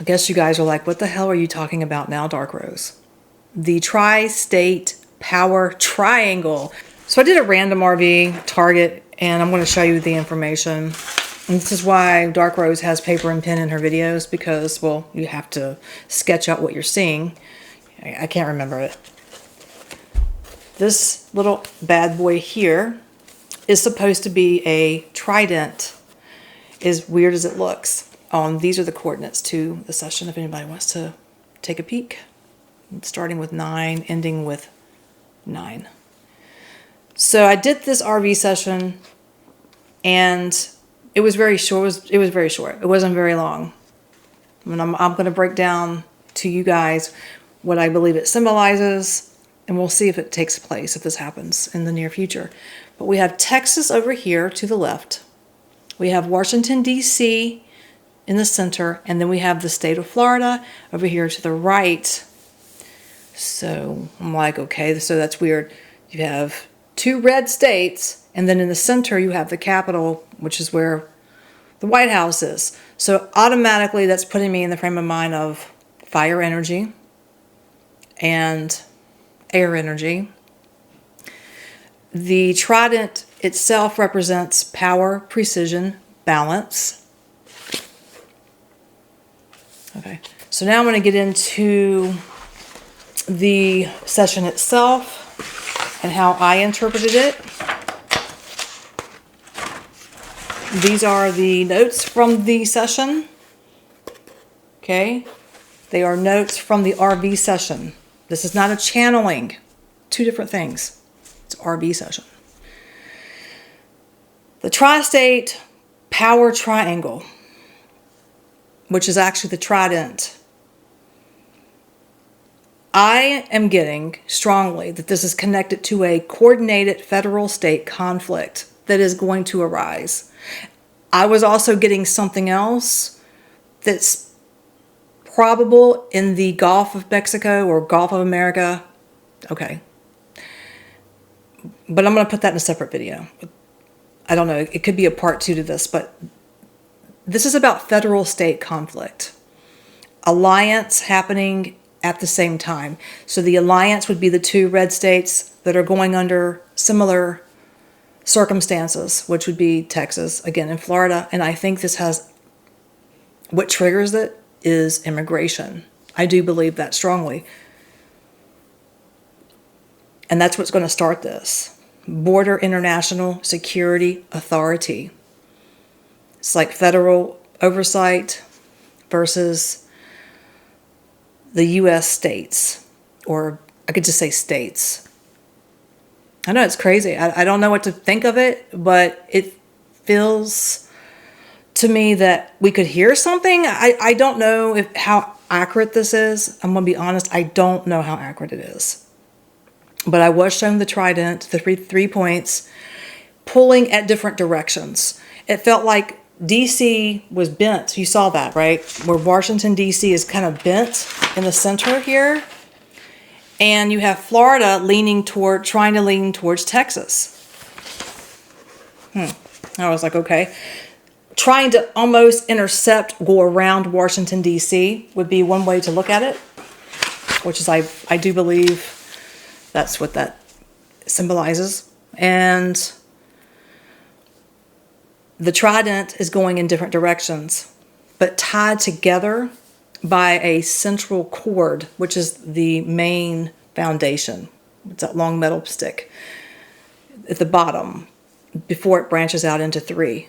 I guess you guys are like, what the hell are you talking about now, Dark Rose? The tri-state power triangle. So I did a random RV target, and I'm going to show you the information. And this is why Dark Rose has paper and pen in her videos, because, well, you have to sketch out what you're seeing. I can't remember it. This little bad boy here is supposed to be a trident, as weird as it looks. These are the coordinates to the session if anybody wants to take a peek. Starting with 9, ending with 9. So I did this RV session, and it was very short. It was very short. It wasn't very long. And I'm going to break down to you guys what I believe it symbolizes, and we'll see if it takes place, if this happens in the near future. But we have Texas over here to the left. We have Washington, D.C. in the center, and then we have the state of Florida over here to the right. So I'm like, okay, so that's weird. You have 2 red states, and then in the center you have the Capitol, which is where the White House is. So automatically that's putting me in the frame of mind of fire energy and air energy. The trident itself represents power, precision, balance. Okay, so now I'm going to get into the session itself and how I interpreted it. These are the notes from the session. Okay, they are notes from the RV session. This is not a channeling. 2 different things. It's RV session. The tri-state power triangle, which is actually the trident. I am getting strongly that this is connected to a coordinated federal-state conflict that is going to arise. I was also getting something else that's probable in the Gulf of Mexico or Gulf of America. Okay. But I'm going to put that in a separate video. I don't know. It could be a part 2 to this, but this is about federal-state conflict. Alliance happening at the same time. So the alliance would be the 2 red states that are going under similar circumstances, which would be Texas, again, and Florida. And I think this has, what triggers it is immigration. I do believe that strongly. And that's what's going to start this. Border International Security Authority. It's like federal oversight versus the U.S. states, or I could just say states. I know it's crazy. I don't know what to think of it, but it feels to me that we could hear something. I don't know how accurate this is. I'm going to be honest. I don't know how accurate it is. But I was shown the trident, the three points, pulling at different directions. It felt like D.C. was bent. You saw that, right? Where Washington, D.C. is kind of bent in the center here. And you have Florida trying to lean towards Texas. I was like, okay. Trying to almost intercept, go around Washington, D.C. would be one way to look at it. Which is, I do believe that's what that symbolizes. And the trident is going in different directions, but tied together by a central cord, which is the main foundation. It's that long metal stick at the bottom before it branches out into 3.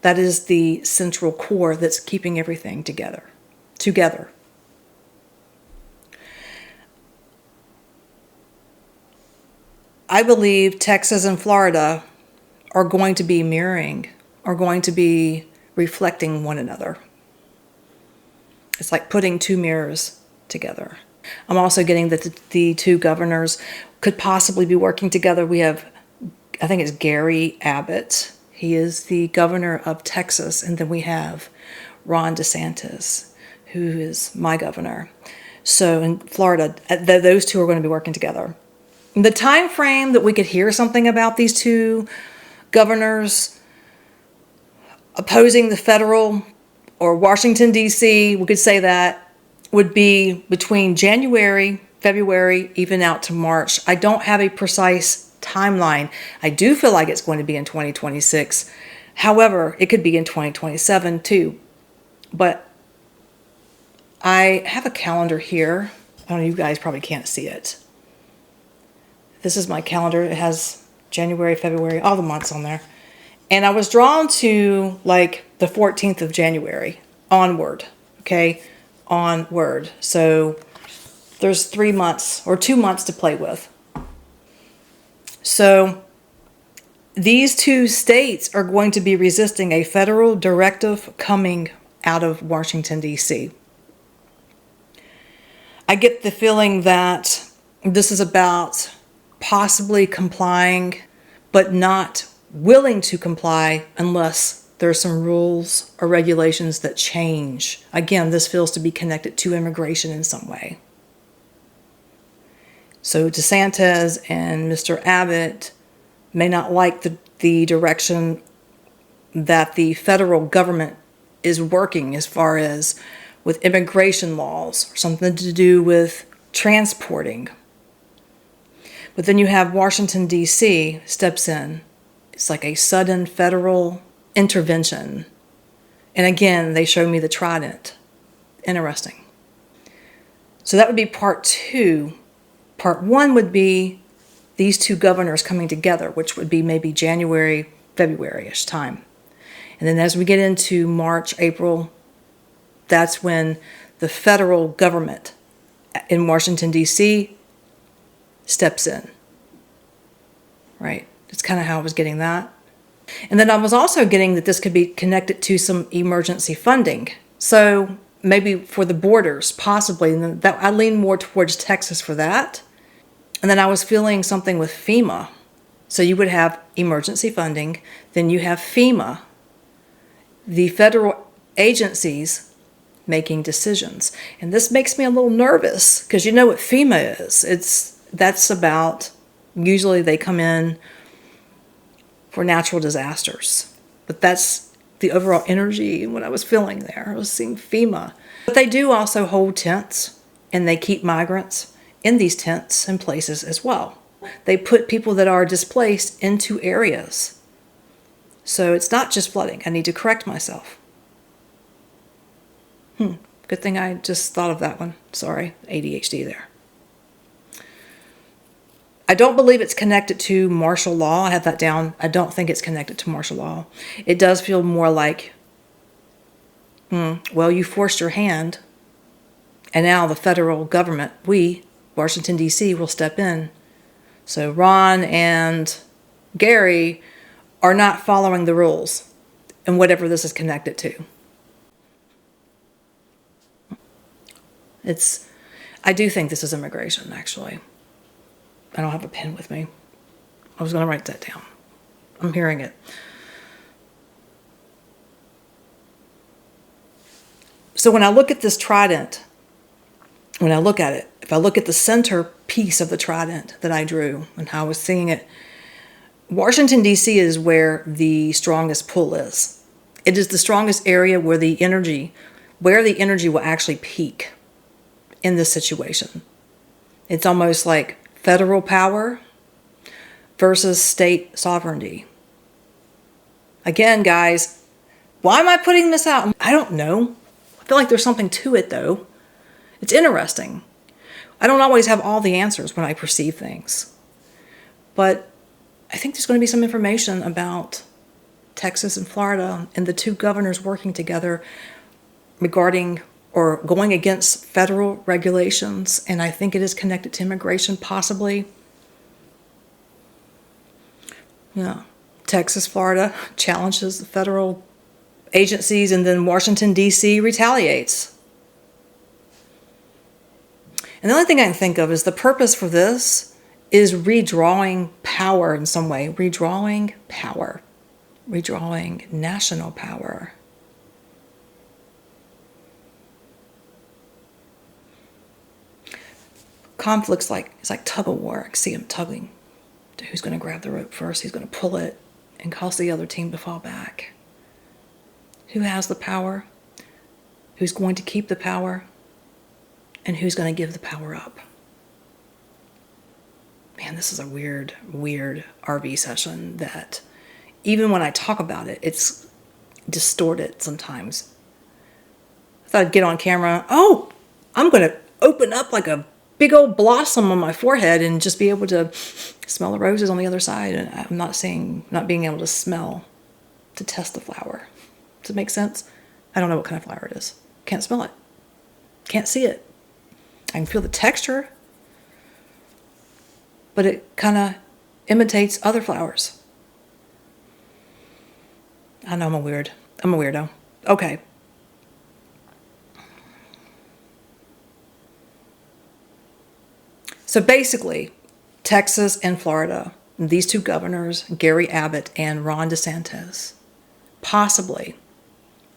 That is the central core that's keeping everything together. I believe Texas and Florida are going to be mirroring, are going to be reflecting one another. It's like putting 2 mirrors together. I'm also getting that the 2 governors could possibly be working together. We have, I think it's Gary Abbott. He is the governor of Texas. And then we have Ron DeSantis, who is my governor. So in Florida, those 2 are going to be working together. The time frame that we could hear something about these 2 governors opposing the federal or Washington, D.C., we could say that, would be between January, February, even out to March. I don't have a precise timeline. I do feel like it's going to be in 2026. However, it could be in 2027 too. But I have a calendar here. I don't know, you guys probably can't see it. This is my calendar. It has January, February, all the months on there. And I was drawn to like the 14th of January onward, okay? Onward. So there's 3 months or 2 months to play with. So these two states are going to be resisting a federal directive coming out of Washington, D.C. I get the feeling that this is about possibly complying, but not willing to comply unless there's some rules or regulations that change. Again, this feels to be connected to immigration in some way. So DeSantis and Mr. Abbott may not like the direction that the federal government is working as far as with immigration laws or something to do with transporting. But then you have Washington, D.C. steps in. It's like a sudden federal intervention. And again, they show me the trident. Interesting. So that would be part two. Part one would be these two governors coming together, which would be maybe January, February-ish time. And then as we get into March, April, that's when the federal government in Washington, D.C. steps in. Right? That's kind of how I was getting that. And then I was also getting that this could be connected to some emergency funding. So maybe for the borders, possibly. And that, I lean more towards Texas for that. And then I was feeling something with FEMA. So you would have emergency funding. Then you have FEMA, the federal agencies making decisions. And this makes me a little nervous because you know what FEMA is. That's about, usually they come in for natural disasters. But that's the overall energy and what I was feeling there. I was seeing FEMA. But they do also hold tents, and they keep migrants in these tents and places as well. They put people that are displaced into areas. So it's not just flooding. I need to correct myself. Good thing I just thought of that one. Sorry, ADHD there. I don't believe it's connected to martial law. I have that down. I don't think it's connected to martial law. It does feel more like, well, you forced your hand, and now the federal government, we, Washington, D.C., will step in. So Ron and Gary are not following the rules, and whatever this is connected to. I do think this is immigration, actually. I don't have a pen with me. I was going to write that down. I'm hearing it. So when I look at this trident, when I look at it, if I look at the center piece of the trident that I drew and how I was seeing it, Washington, D.C. is where the strongest pull is. It is the strongest area where the energy will actually peak in this situation. It's almost like federal power versus state sovereignty. Again, guys, why am I putting this out? I don't know. I feel like there's something to it, though. It's interesting. I don't always have all the answers when I perceive things. But I think there's going to be some information about Texas and Florida and the two governors working together regarding or going against federal regulations, and I think it is connected to immigration, possibly. Yeah, Texas, Florida challenges the federal agencies, and then Washington, D.C. retaliates. And the only thing I can think of is the purpose for this is redrawing power in some way. Redrawing power. Redrawing national power. Conflicts it's like tug of war. I see him tugging. Who's going to grab the rope first? He's going to pull it and cause the other team to fall back. Who has the power? who's going to keep the power and who's going to give the power up. Man, this is a weird, weird RV session that even when I talk about it, it's distorted sometimes. I thought I'd get on camera. Oh, I'm going to open up like a big old blossom on my forehead and just be able to smell the roses on the other side. And I'm not being able to smell to test the flower. Does it make sense? I don't know what kind of flower it is. Can't smell it. Can't see it. I can feel the texture, but it kind of imitates other flowers. I know I'm a weirdo. Okay. So basically, Texas and Florida, these two governors, Gary Abbott and Ron DeSantis, possibly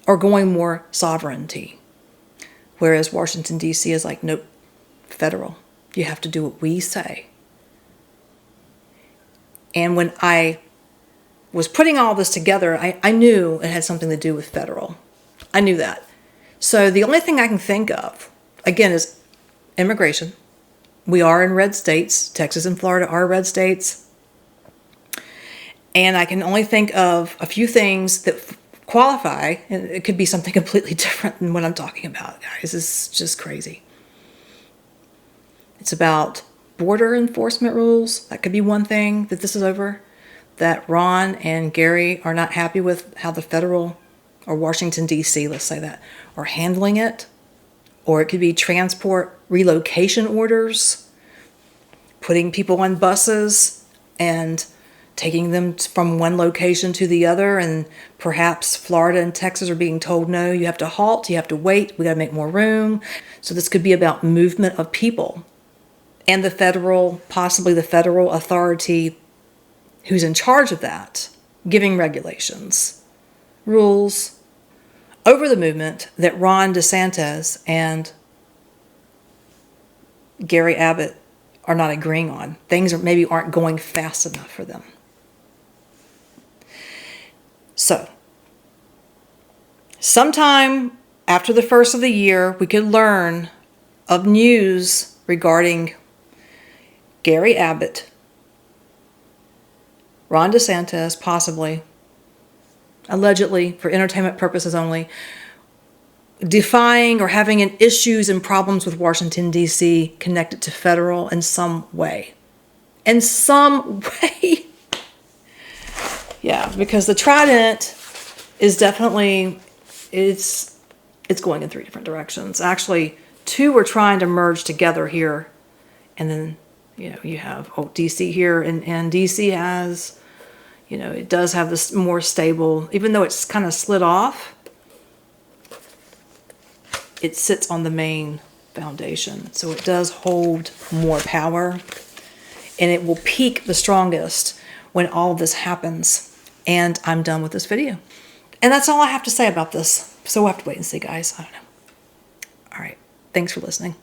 are going more sovereignty. Whereas Washington, D.C. is like, nope, federal. You have to do what we say. And when I was putting all this together, I knew it had something to do with federal. I knew that. So the only thing I can think of, again, is immigration. We are in red states. Texas and Florida are red states. And I can only think of a few things that qualify, and it could be something completely different than what I'm talking about, guys. It's just crazy. It's about border enforcement rules. That could be one thing that this is over. That Ron and Gary are not happy with how the federal, or Washington, D.C., let's say that, are handling it. Or it could be transport relocation orders, putting people on buses and taking them from one location to the other, and perhaps Florida and Texas are being told, no, you have to halt, you have to wait, we got to make more room. So this could be about movement of people. And the federal, possibly the federal authority who's in charge of that, giving regulations, rules over the movement that Ron DeSantis and Gary Abbott are not agreeing on. Things maybe aren't going fast enough for them. So, sometime after the first of the year, we could learn of news regarding Gary Abbott, Ron DeSantis, possibly, allegedly, for entertainment purposes only, defying or having issues and problems with Washington, D.C. connected to federal in some way. In some way. Yeah, because the trident is definitely, it's going in three different directions. Actually, two are trying to merge together here. And then, you have D.C. here. And D.C. has, it does have this more stable, even though it's kind of slid off, it sits on the main foundation. So it does hold more power. And it will peak the strongest when all of this happens. And I'm done with this video. And that's all I have to say about this. So we'll have to wait and see, guys. I don't know. All right. Thanks for listening.